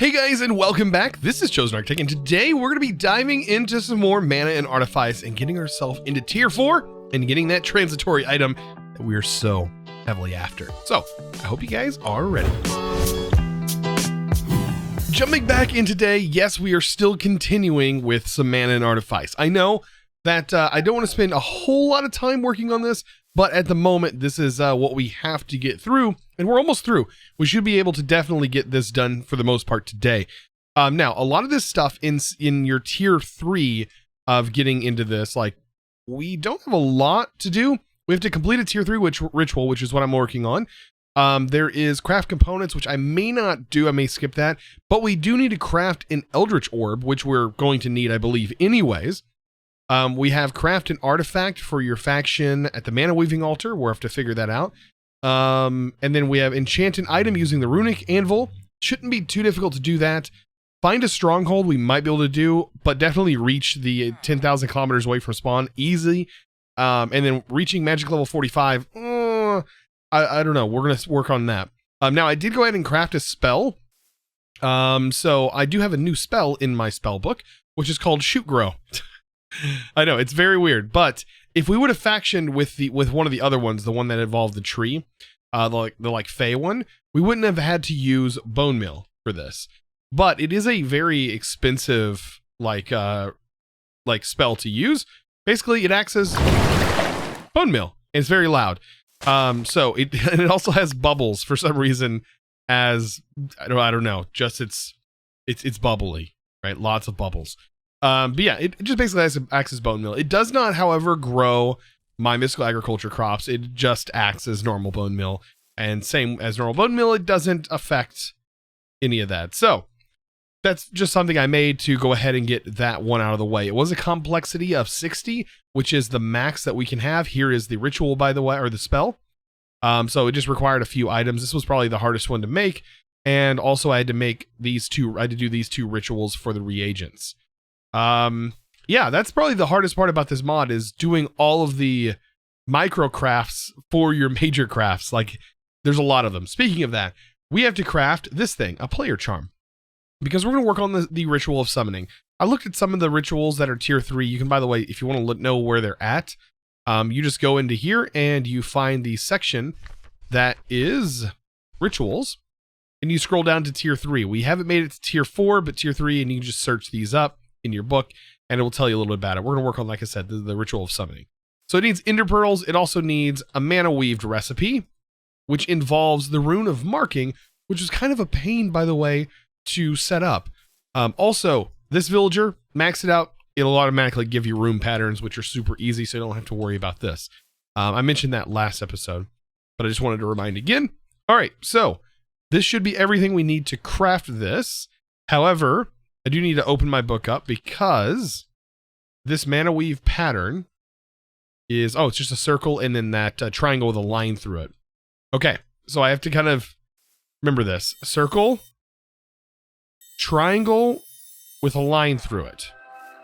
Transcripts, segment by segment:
Hey guys, and welcome back. This is Chosen Architect, and today we're going to be diving into some more mana and Artifice and getting ourselves into tier 4 and getting that transitory item that we are so heavily after. So, I hope you guys are ready. Jumping back in today, yes, we are still continuing with some mana and Artifice. I know that I don't want to spend a whole lot of time working on this, but at the moment, this is what we have to get through, and we're almost through. We should be able to definitely get this done for the most part today. Now, a lot of this stuff in your tier 3 of getting into this, like, we don't have a lot to do. We have to complete a tier 3 ritual, which is what I'm working on. There is craft components, which I may not do. I may skip that, but we do need to craft an Eldritch Orb, which we're going to need, I believe, anyways. We have craft an artifact for your faction at the Mana Weaving Altar. We'll have to figure that out. And then we have enchant an item using the Runic Anvil. Shouldn't be too difficult to do that. Find a Stronghold we might be able to do, but definitely reach the 10,000 kilometers away from spawn easy. And then reaching magic level 45. I don't know. We're going to work on that. Now, I did go ahead and craft a spell. So I do have a new spell in my spell book, which is called Shoot Grow. I know, it's very weird, but if we would have factioned with one of the other ones, the one that involved the tree, the Fey one, we wouldn't have had to use Bone Meal for this. But it is a very expensive spell to use. Basically, it acts as Bone Meal. It's very loud. So it also has bubbles for some reason. As I don't know, just it's bubbly, right? Lots of bubbles. But yeah, it just basically acts as Bone Meal. It does not, however, grow my mystical agriculture crops. It just acts as normal Bone Meal. And same as normal Bone Meal, it doesn't affect any of that. So that's just something I made to go ahead and get that one out of the way. It was a complexity of 60, which is the max that we can have. Here is the ritual, by the way, or the spell. So it just required a few items. This was probably the hardest one to make. And also I had to make these two, I had to do these two rituals for the reagents. Yeah, that's probably the hardest part about this mod is doing all of the micro crafts for your major crafts. Like, there's a lot of them. Speaking of that, we have to craft this thing, a player charm, because we're going to work on the ritual of summoning. I looked at some of the rituals that are tier 3. You can, by the way, if you want to know where they're at, you just go into here and you find the section that is rituals and you scroll down to tier 3. We haven't made it to tier 4, but tier 3, and you can just search these up in your book, and it will tell you a little bit about it. We're going to work on, like I said, the ritual of summoning. So it needs ender pearls. It also needs a mana weaved recipe, which involves the rune of marking, which is kind of a pain, by the way, to set up. Also, this villager, max it out. It'll automatically give you rune patterns, which are super easy, so you don't have to worry about this. I mentioned that last episode, but I just wanted to remind again. All right, so this should be everything we need to craft this. However, I do need to open my book up because this mana weave pattern is, it's just a circle and then that triangle with a line through it. Okay, so I have to kind of remember this. Circle, triangle with a line through it.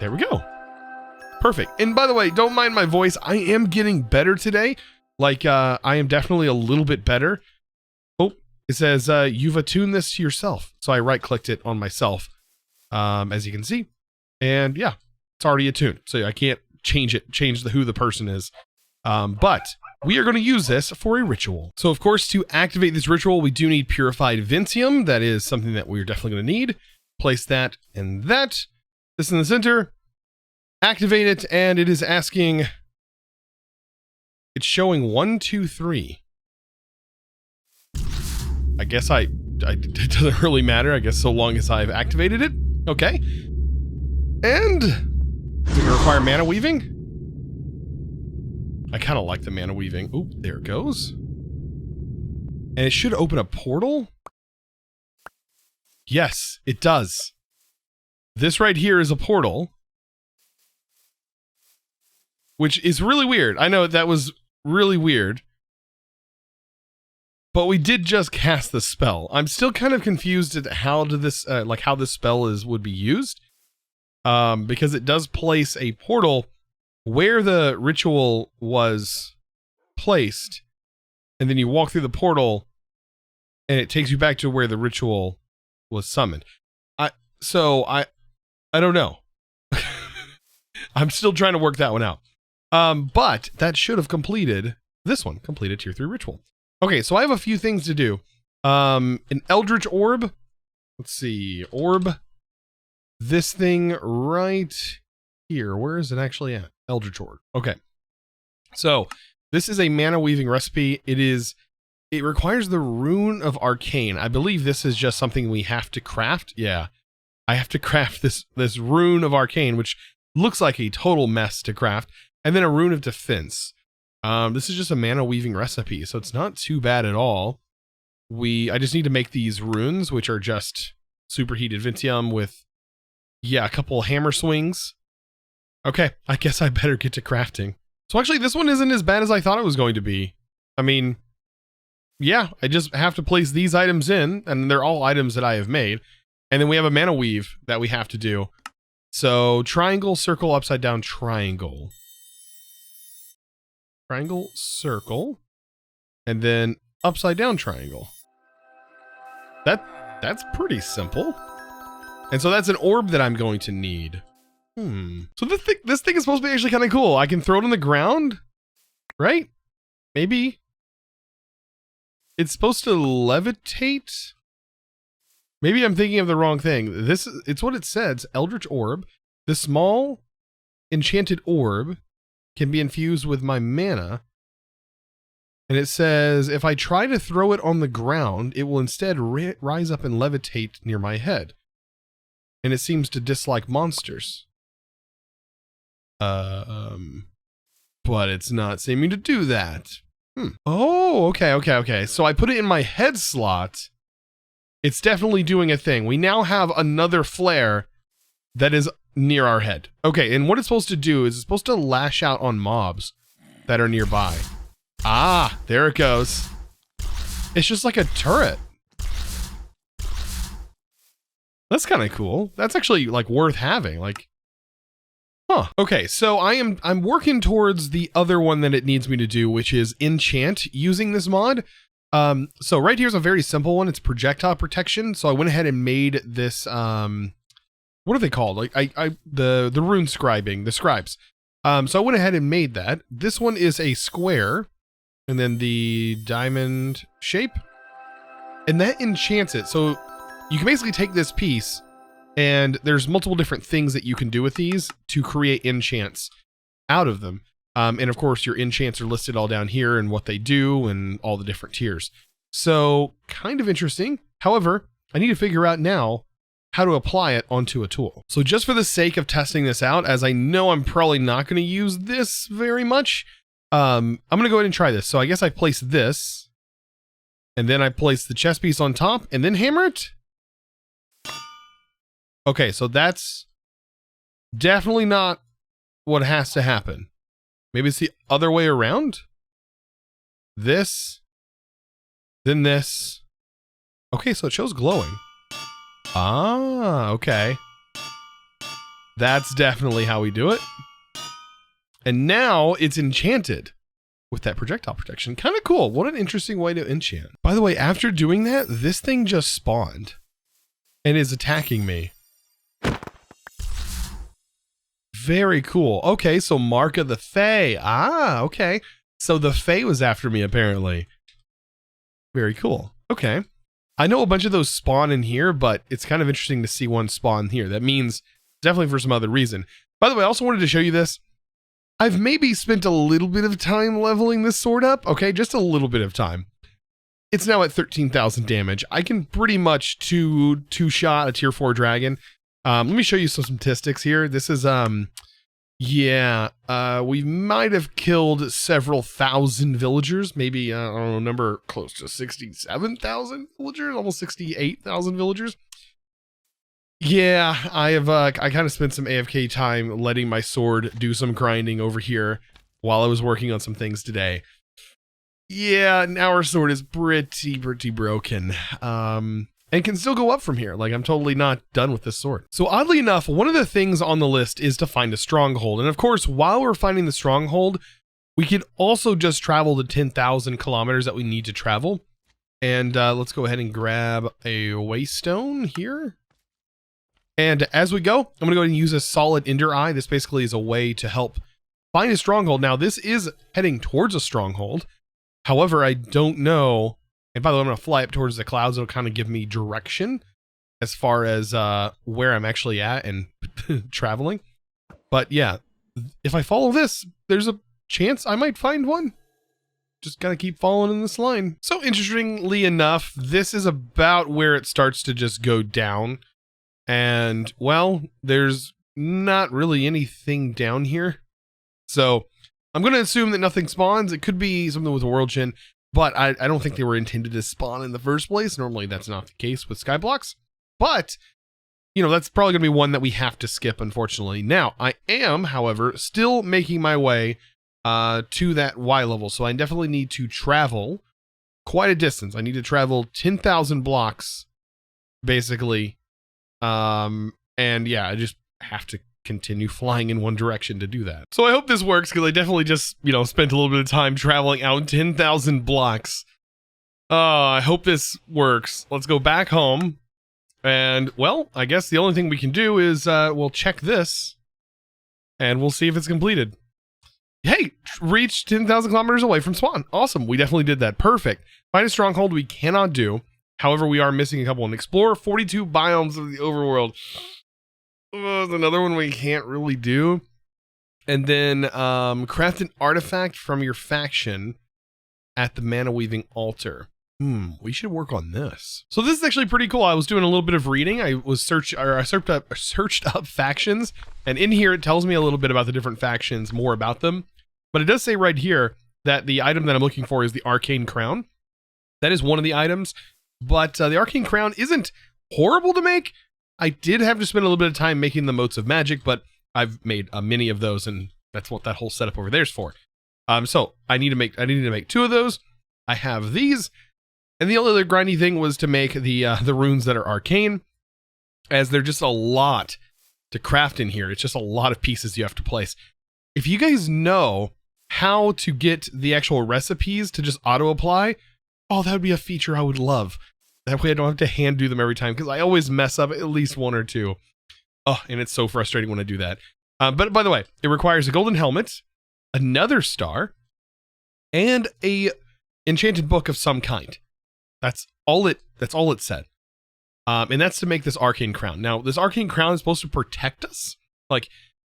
There we go. Perfect. And by the way, don't mind my voice. I am getting better today. Like, I am definitely a little bit better. Oh, it says, you've attuned this to yourself. So I right-clicked it on myself. As you can see, and yeah, it's already attuned, so I can't change who the person is. But we are going to use this for a ritual. So of course, to activate this ritual, we do need purified Vincium. That is something that we're definitely going to need. Place that and that. This in the center. Activate it, and it is asking. It's showing 1, 2, 3. I guess it doesn't really matter. I guess so long as I've activated it. Okay. And does it require mana weaving? I kind of like the mana weaving. Oop, there it goes. And it should open a portal? Yes, it does. This right here is a portal. Which is really weird. I know that was really weird. But we did just cast the spell. I'm still kind of confused at how this spell would be used, because it does place a portal where the ritual was placed, and then you walk through the portal, and it takes you back to where the ritual was summoned. So I don't know. I'm still trying to work that one out. But that should have completed this one, completed tier 3 ritual. Okay, so I have a few things to do. An Eldritch Orb. Let's see, orb. This thing right here. Where is it actually at? Eldritch Orb. Okay. So this is a mana weaving recipe. It requires the rune of Arcane. I believe this is just something we have to craft. Yeah. I have to craft this rune of Arcane, which looks like a total mess to craft, and then a rune of defense. This is just a mana weaving recipe, so it's not too bad at all. I just need to make these runes, which are just superheated Vintium with, yeah, a couple hammer swings. Okay, I guess I better get to crafting. So actually, this one isn't as bad as I thought it was going to be. I mean, yeah, I just have to place these items in, and they're all items that I have made. And then we have a mana weave that we have to do. So triangle, circle, upside down, triangle. Triangle, circle, and then upside down triangle. That's pretty simple. And so that's an orb that I'm going to need. So this thing is supposed to be actually kind of cool. I can throw it on the ground, right? Maybe. It's supposed to levitate. Maybe I'm thinking of the wrong thing. It's what it says. Eldritch Orb. The small enchanted orb can be infused with my mana. And it says, if I try to throw it on the ground, it will instead rise up and levitate near my head. And it seems to dislike monsters. But it's not seeming to do that. Oh, okay. So I put it in my head slot. It's definitely doing a thing. We now have another flare that is near our head. Okay, and what it's supposed to do is it's supposed to lash out on mobs that are nearby. Ah, there it goes. It's just like a turret. That's kind of cool. That's actually like worth having. Like, huh. Okay, so I'm working towards the other one that it needs me to do, which is enchant using this mod. So right here's a very simple one. It's projectile protection. So I went ahead and made this, what are they called? Like the rune scribing, the scribes. So I went ahead and made that. This one is a square and then the diamond shape, and that enchants it. So you can basically take this piece, and there's multiple different things that you can do with these to create enchants out of them. And of course, your enchants are listed all down here and what they do and all the different tiers. So kind of interesting. However, I need to figure out now how to apply it onto a tool. So just for the sake of testing this out, as I know I'm probably not going to use this very much, I'm going to go ahead and try this. So I guess I place this, and then I place the chest piece on top and then hammer it. Okay, so that's definitely not what has to happen. Maybe it's the other way around. This, then this. Okay, so it shows glowing. Ah, okay. That's definitely how we do it. And now it's enchanted with that projectile protection. Kind of cool. What an interesting way to enchant. By the way, after doing that, this thing just spawned and is attacking me. Very cool. Okay, so Mark of the Fae. Ah, okay. So the Fae was after me, apparently. Very cool. Okay. I know a bunch of those spawn in here, but it's kind of interesting to see one spawn here. That means definitely for some other reason. By the way, I also wanted to show you this. I've maybe spent a little bit of time leveling this sword up. Okay, just a little bit of time. It's now at 13,000 damage. I can pretty much two-shot a tier 4 dragon. Let me show you some statistics here. This is, we might have killed several thousand villagers. Maybe, I don't know, number close to 67,000 villagers, almost 68,000 villagers. Yeah, I kind of spent some AFK time letting my sword do some grinding over here while I was working on some things today. Yeah, now our sword is pretty broken. And can still go up from here. Like, I'm totally not done with this sword. So oddly enough, one of the things on the list is to find a stronghold. And of course, while we're finding the stronghold, we could also just travel the 10,000 kilometers that we need to travel. And let's go ahead and grab a waystone here. And as we go, I'm going to go ahead and use a solid Ender Eye. This basically is a way to help find a stronghold. Now, this is heading towards a stronghold. However, I don't know. And by the way, I'm going to fly up towards the clouds. It'll kind of give me direction as far as where I'm actually at and traveling. But yeah, if I follow this, there's a chance I might find one. Just gotta keep following in this line. So interestingly enough, this is about where it starts to just go down. And, well, there's not really anything down here. So I'm going to assume that nothing spawns. It could be something with a world chin, but I don't think they were intended to spawn in the first place. Normally that's not the case with skyblocks. But, you know, that's probably going to be one that we have to skip, unfortunately. Now, I am, however, still making my way to that Y level. So I definitely need to travel quite a distance. I need to travel 10,000 blocks, basically. And yeah, I just have to continue flying in one direction to do that. So I hope this works, because I definitely just, you know, spent a little bit of time traveling out 10,000 blocks. I hope this works. Let's go back home. And, well, I guess the only thing we can do is we'll check this, and we'll see if it's completed. Hey, reached 10,000 kilometers away from spawn. Awesome. We definitely did that. Perfect. Find a stronghold we cannot do. However, we are missing a couple. And explore 42 biomes of the overworld. There's another one we can't really do. And then craft an artifact from your faction at the mana weaving altar. We should work on this. So this is actually pretty cool. I was doing a little bit of reading. I searched up factions, and in here it tells me a little bit about the different factions, more about them. But it does say right here that the item that I'm looking for is the Arcane Crown. That is one of the items, but the Arcane Crown isn't horrible to make. I did have to spend a little bit of time making the motes of magic, but I've made many of those, and that's what that whole setup over there is for. So I need to make 2 of those. I have these. And the only other grindy thing was to make the runes that are arcane, as they're just a lot to craft in here. It's just a lot of pieces you have to place. If you guys know how to get the actual recipes to just auto-apply, oh, that would be a feature I would love. That way I don't have to hand do them every time, because I always mess up at least 1 or 2. Oh, and it's so frustrating when I do that. But by the way, it requires a golden helmet, another star, and a enchanted book of some kind. That's all it said. And that's to make this Arcane Crown. Now, this Arcane Crown is supposed to protect us. Like,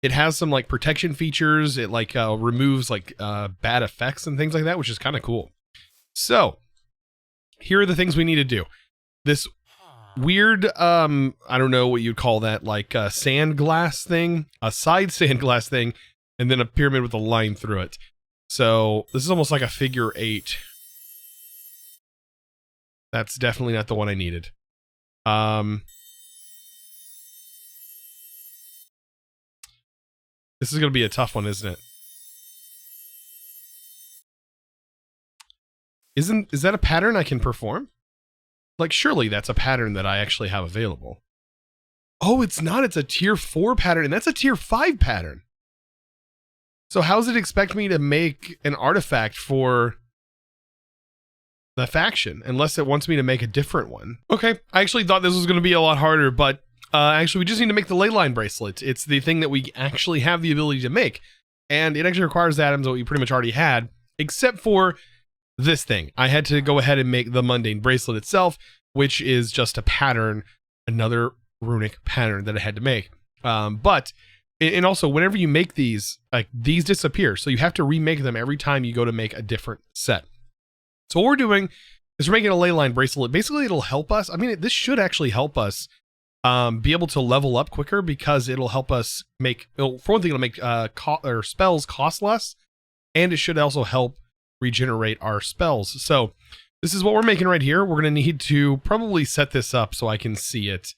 it has some, like, protection features. It, like, removes, like, bad effects and things like that, which is kind of cool. So, here are the things we need to do. This weird, I don't know what you'd call that, like, sand glass thing, a side sand glass thing, and then a pyramid with a line through it. So, this is almost like a figure 8. That's definitely not the one I needed. This is going to be a tough one, isn't it? Is that a pattern I can perform? Like, surely that's a pattern that I actually have available. Oh, it's not. It's a tier 4 pattern, and that's a tier 5 pattern. So how does it expect me to make an artifact for the faction, unless it wants me to make a different one? Okay, I actually thought this was going to be a lot harder, but actually we just need to make the Leyline bracelet. It's the thing that we actually have the ability to make, and it actually requires atoms that we pretty much already had, except for this thing. I had to go ahead and make the mundane bracelet itself, which is just a pattern, another runic pattern that I had to make. And also, whenever you make these, like, these disappear, so you have to remake them every time you go to make a different set. So what we're doing is we're making a Leyline bracelet. Basically, it'll help us. I mean, this should actually help us be able to level up quicker, because it'll help us make, for one thing, it'll make spells cost less, and it should also help regenerate our spells. So this is what we're making right here. We're going to need to probably set this up so I can see it.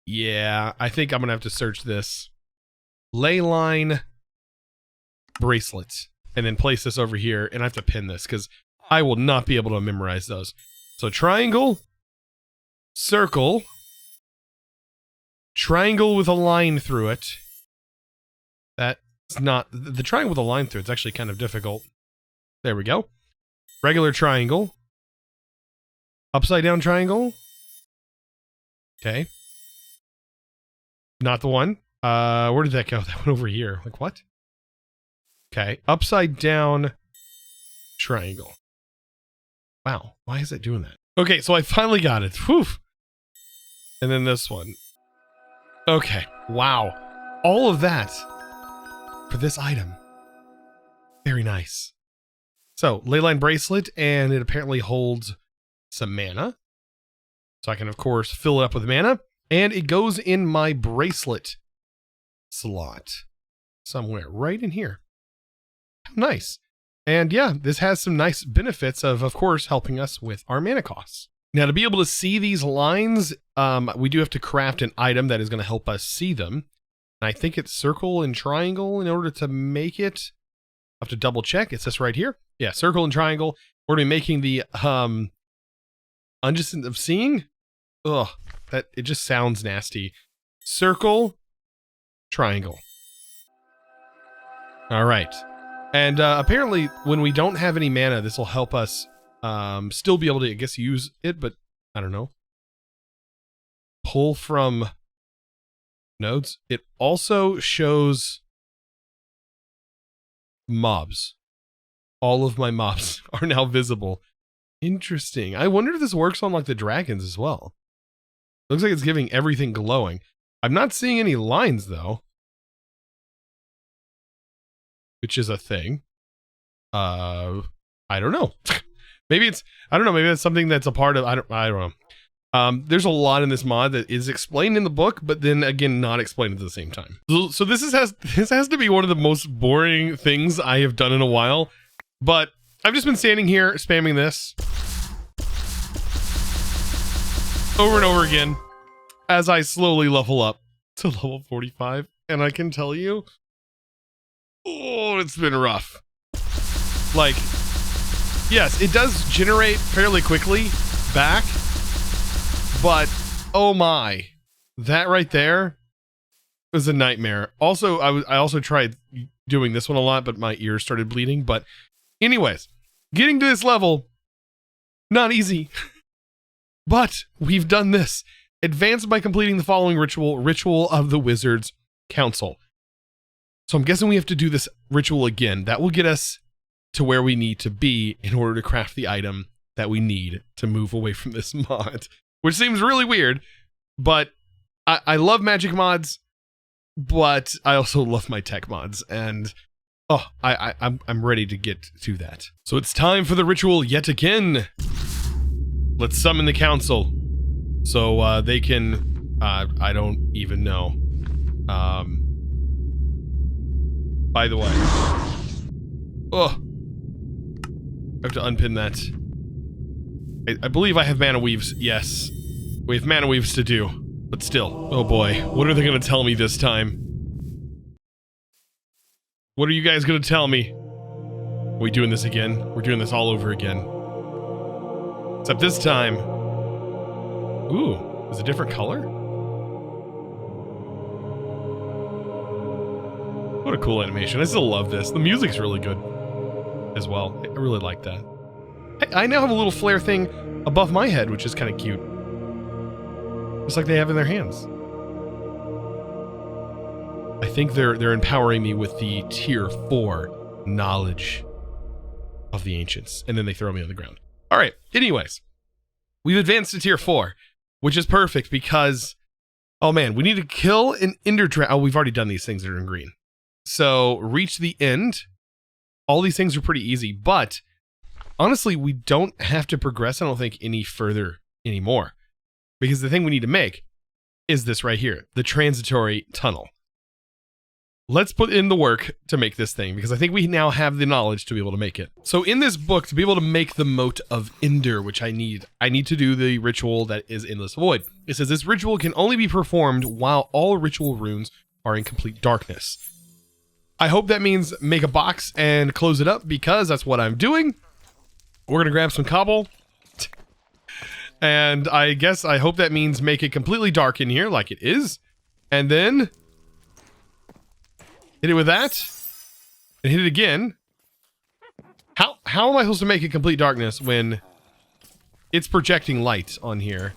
Yeah, I think I'm going to have to search this. Leyline bracelet, and then place this over here, and I have to pin this because I will not be able to memorize those. So triangle, circle, triangle with a line through it. That's not the triangle with a line through it's actually kind of difficult. There we go. Regular triangle, upside down triangle. Okay. Not the one. Where did that go? That went over here. Like, what? Okay. Upside down triangle. Wow. Why is that doing that? Okay, so I finally got it. Whew. And then this one. Okay. Wow. All of that for this item. Very nice. So, Leyline Bracelet, and it apparently holds some mana. So I can, of course, fill it up with mana. And it goes in my bracelet slot. Somewhere. Right in here. Nice. And yeah, this has some nice benefits of course, helping us with our mana costs. Now, to be able to see these lines, we do have to craft an item that is going to help us see them. And I think it's circle and triangle in order to make it. I have to double check. It says right here. Yeah, circle and triangle. We're going to be making the unjust of seeing. Ugh, that it just sounds nasty. Circle, triangle. All right. And apparently, when we don't have any mana, this will help us still be able to, I guess, use it, but I don't know. Pull from nodes. It also shows mobs. All of my mobs are now visible. Interesting. I wonder if this works on like the dragons as well. Looks like it's giving everything glowing. I'm not seeing any lines though. Which is a thing. I don't know. Maybe it's, I don't know, maybe that's something that's a part of, I don't know. There's a lot in this mod that is explained in the book, but then again, not explained at the same time. So this has to be one of the most boring things I have done in a while, but I've just been standing here spamming this over and over again as I slowly level up to level 45. And I can tell you, oh, it's been rough. Like, yes, it does generate fairly quickly back, but oh my, that right there was a nightmare. Also, I also tried doing this one a lot, but my ears started bleeding. But anyways, getting to this level, not easy. But we've done this. Advance by completing the following ritual of the Wizard's Council. So I'm guessing we have to do this ritual again. That will get us to where we need to be in order to craft the item that we need to move away from this mod. Which seems really weird, but I love magic mods, but I also love my tech mods, and oh, I'm ready to get to that. So it's time for the ritual yet again. Let's summon the council so they can, I don't even know. By the way, oh, I have to unpin that. I believe I have mana weaves. Yes, we have mana weaves to do, but still, oh boy, what are they going to tell me this time? What are you guys going to tell me? Are we doing this again? We're doing this all over again. Except this time, ooh, is it a different color? What a cool animation. I still love this. The music's really good as well. I really like that. I now have a little flare thing above my head, which is kind of cute. Just like they have in their hands. I think they're empowering me with the tier 4 knowledge of the ancients, and then they throw me on the ground. All right, anyways, we've advanced to tier 4, which is perfect because, oh man, we need to kill an ender dragon. Oh, we've already done these things that are in green. So reach the end. All these things are pretty easy, but honestly, we don't have to progress, I don't think, any further anymore. Because the thing we need to make is this right here, the transitory tunnel. Let's put in the work to make this thing, because I think we now have the knowledge to be able to make it. So in this book, to be able to make the Moat of Ender, which I need to do the ritual that is Endless Void. It says this ritual can only be performed while all ritual runes are in complete darkness. I hope that means make a box and close it up, because that's what I'm doing. We're going to grab some cobble. And I hope that means make it completely dark in here like it is. And then hit it with that. And hit it again. How am I supposed to make it complete darkness when it's projecting light on here?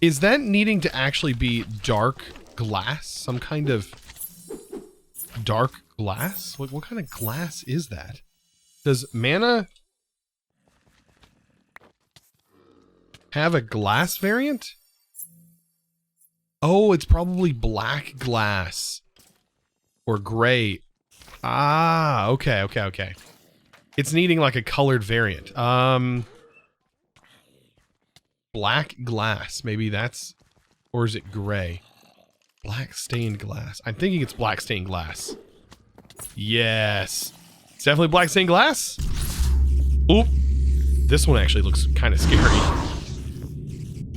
Is that needing to actually be dark glass, some kind of dark glass. What kind of glass is that? Does mana have a glass variant? Oh, it's probably black glass or gray. Ah, okay. It's needing like a colored variant. Black glass, maybe that's, or is it gray? Black stained glass. I'm thinking it's black stained glass. Yes, it's definitely black stained glass. Oop, this one actually looks kind of scary.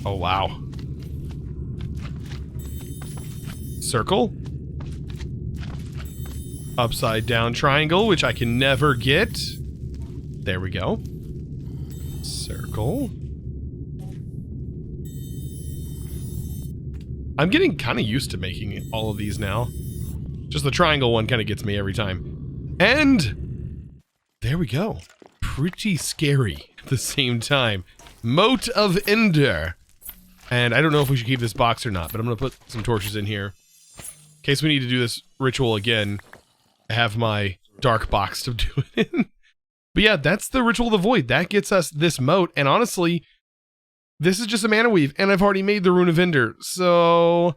Oh wow. Circle. Upside down triangle, which I can never get. There we go. Circle. I'm getting kind of used to making all of these now. Just the triangle one kind of gets me every time. And there we go. Pretty scary at the same time. Moat of Ender. And I don't know if we should keep this box or not, but I'm going to put some torches in here. In case we need to do this ritual again, I have my dark box to do it in. But yeah, that's the Ritual of the Void. That gets us this moat. And honestly, this is just a mana weave, and I've already made the Rune of Ender. So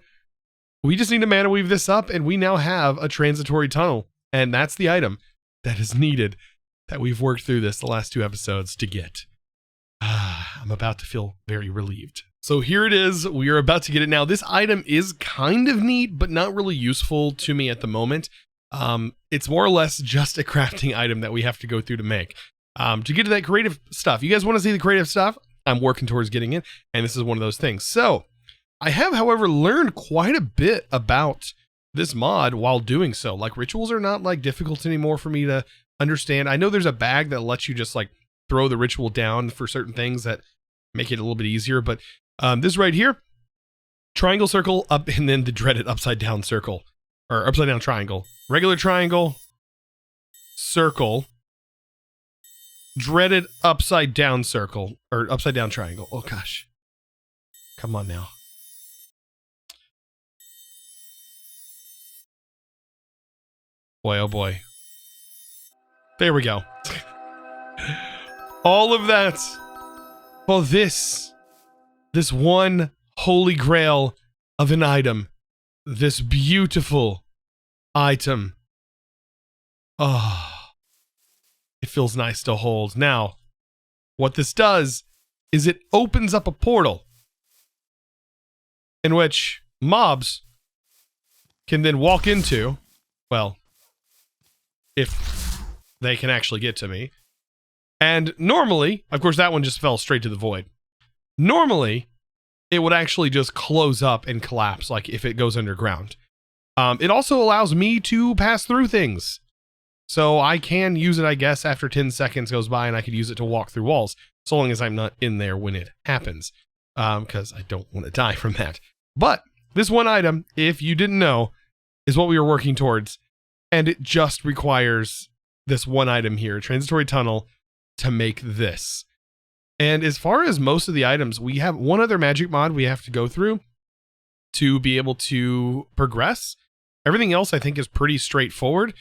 we just need to mana weave this up, and we now have a transitory tunnel. And that's the item that is needed that we've worked through this the last 2 episodes to get. I'm about to feel very relieved. So here it is. We are about to get it now. This item is kind of neat, but not really useful to me at the moment. It's more or less just a crafting item that we have to go through to make. To get to that creative stuff. You guys want to see the creative stuff? I'm working towards getting it, and this is one of those things. So, I have, however, learned quite a bit about this mod while doing so. Like, rituals are not, like, difficult anymore for me to understand. I know there's a bag that lets you just, like, throw the ritual down for certain things that make it a little bit easier, but this right here, triangle, circle, up, and then the dreaded upside down circle, or upside down triangle. Regular triangle, circle, dreaded upside down circle, or upside down triangle. Oh gosh. Come on now. Boy, oh boy. There we go. All of that. Well, this one holy grail of an item. This beautiful item. Oh. It feels nice to hold. Now, what this does is it opens up a portal in which mobs can then walk into, well, if they can actually get to me. And normally, of course, that one just fell straight to the void. Normally, it would actually just close up and collapse, like if it goes underground. It also allows me to pass through things. So I can use it, I guess, after 10 seconds goes by, and I could use it to walk through walls, so long as I'm not in there when it happens, because I don't want to die from that. But this one item, if you didn't know, is what we were working towards, and it just requires this one item here, Transitory Tunnel, to make this. And as far as most of the items, we have one other magic mod we have to go through to be able to progress. Everything else, I think, is pretty straightforward.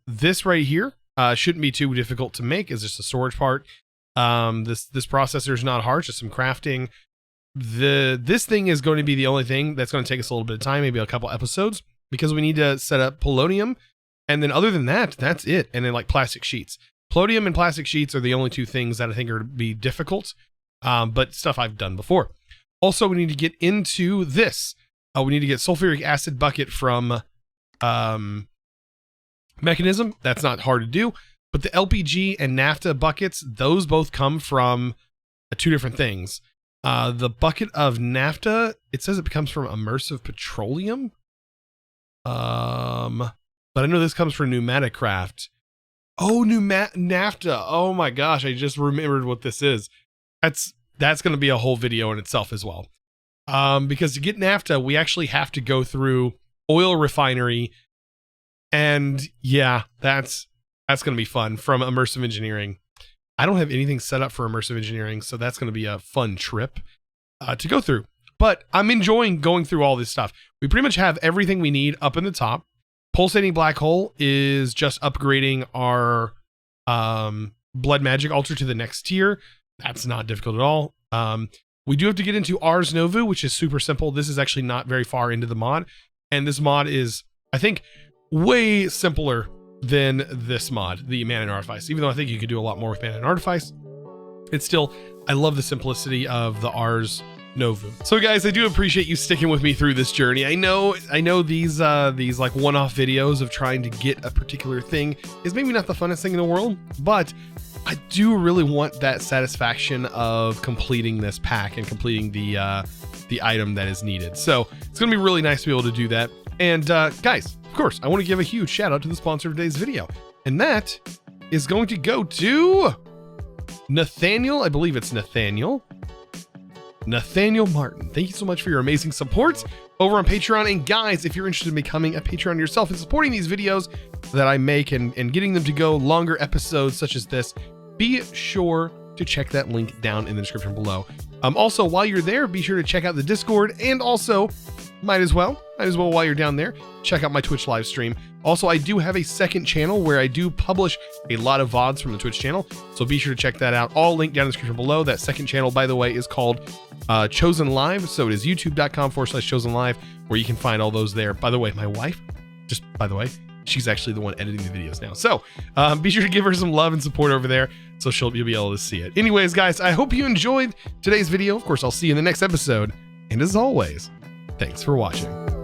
This right here shouldn't be too difficult to make. It's just a storage part. This processor is not hard, just some crafting. This thing is going to be the only thing that's going to take us a little bit of time, maybe a couple episodes, because we need to set up polonium, and then other than that, that's it. And then like plastic sheets. Polonium and plastic sheets are the only 2 things that I think are to be difficult, but stuff I've done before. Also, we need to get into this. We need to get sulfuric acid bucket from Mechanism. That's not hard to do, but the LPG and naphtha buckets, those both come from 2 different things. The bucket of naphtha, it says it comes from immersive petroleum. But I know this comes from pneumatic craft. Oh, naphtha. Oh my gosh, I just remembered what this is. That's going to be a whole video in itself as well. Because to get naphtha, we actually have to go through oil refinery. And yeah, that's going to be fun from Immersive Engineering. I don't have anything set up for Immersive Engineering, so that's going to be a fun trip to go through. But I'm enjoying going through all this stuff. We pretty much have everything we need up in the top. Pulsating Black Hole is just upgrading our Blood Magic altar to the next tier. That's not difficult at all. We do have to get into Ars Novu, which is super simple. This is actually not very far into the mod. And this mod is, I think, way simpler than this mod, the Mana and Artifice. Even though I think you could do a lot more with Mana and Artifice, it's still, I love the simplicity of the Ars Novu. So guys, I do appreciate you sticking with me through this journey. I know these like one-off videos of trying to get a particular thing is maybe not the funnest thing in the world, but I do really want that satisfaction of completing this pack and completing the item that is needed. So it's gonna be really nice to be able to do that. And guys, of course, I want to give a huge shout out to the sponsor of today's video, and that is going to go to Nathaniel. I believe it's Nathaniel Martin. Thank you so much for your amazing support over on Patreon. And guys, if you're interested in becoming a Patreon yourself and supporting these videos that I make and getting them to go longer episodes such as this, be sure to check that link down in the description below. Also, while you're there, be sure to check out the Discord, and also might as well while you're down there, check out my Twitch live stream. Also, I do have a second channel where I do publish a lot of VODs from the Twitch channel, so be sure to check that out. All linked down in the description below. That second channel, by the way, is called Chosen Live, so it is youtube.com/Chosen Live, where you can find all those there. By the way, my wife, just by the way, she's actually the one editing the videos now, so be sure to give her some love and support over there, so you'll be able to see it. Anyways, guys, I hope you enjoyed today's video. Of course, I'll see you in the next episode, and as always, thanks for watching.